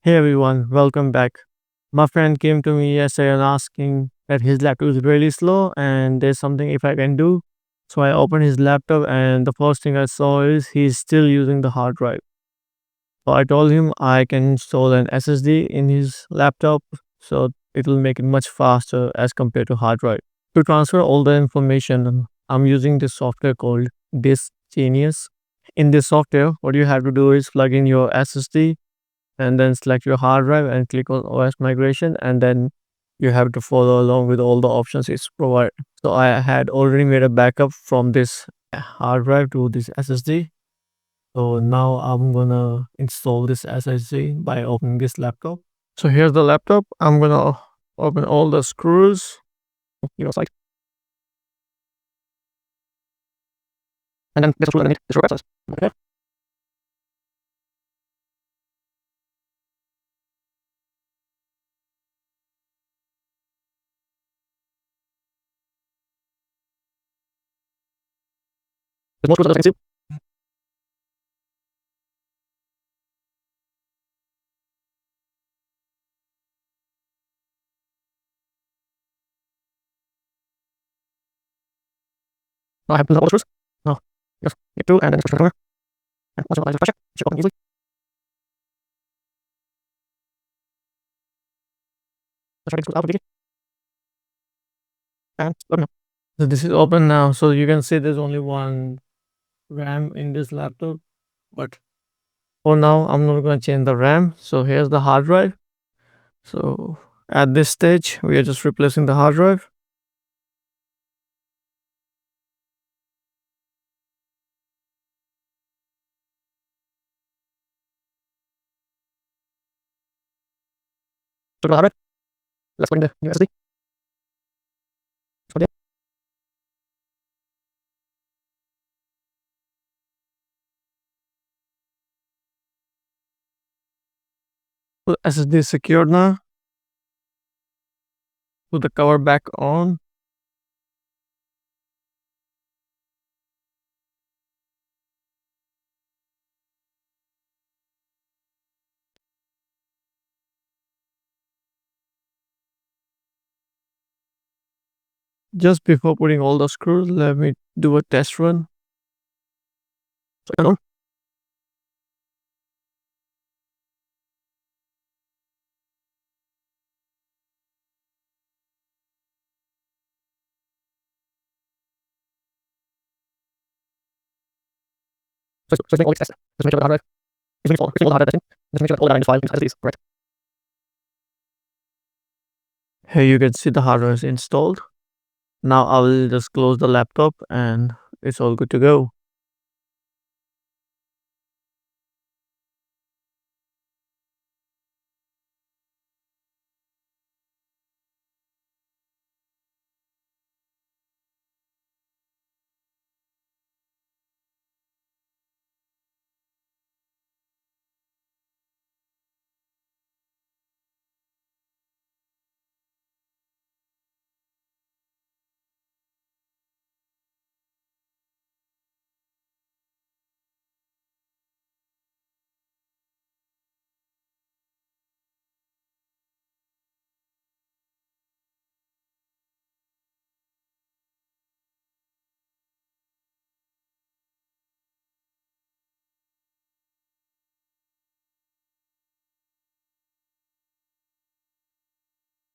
Hey everyone, welcome back. My friend came to me yesterday and asking that his laptop is really slow and there's something if I can do. So I opened his laptop and the first thing I saw is he's still using the hard drive. So I told him I can install an SSD in his laptop so it will make it much faster as compared to hard drive. To transfer all the information, I'm using this software called Disk Genius. In this software, what you have to do is plug in your SSD and then select your hard drive and click on OS migration, and then you have to follow along with all the options it's provided. So I had already made a backup from this hard drive to this SSD. So now I'm gonna install this SSD by opening this laptop. So here's the laptop. I'm gonna open all the screws, like, and then this screw underneath this access. Okay. There's more screws as you can see. Now I have all the screws. Now just get two and then just and once you apply the pressure, it should open easily. The shredding screws out immediately and open up. So this is open now. So you can see there's only one RAM in this laptop, but for now I'm not going to change the RAM. So here's the hard drive. So at this stage we are just replacing the hard drive. So the hard drive, let's put in the new SSD. So the SSD is secured now. Put the cover back on. Just before putting all the screws, let me do a test run. So turn on. So make all these tests. Just make sure the hard drive is really full. All the hard drive testing. Just make sure that all the 95 inside SSDs, correct? Here you can see the hard drive is installed. Now I will just close the laptop and it's all good to go.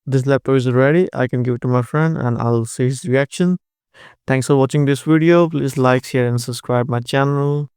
This laptop is ready. I can give it to my friend and I'll see his reaction. Thanks for watching this video. Please like, share and subscribe my channel.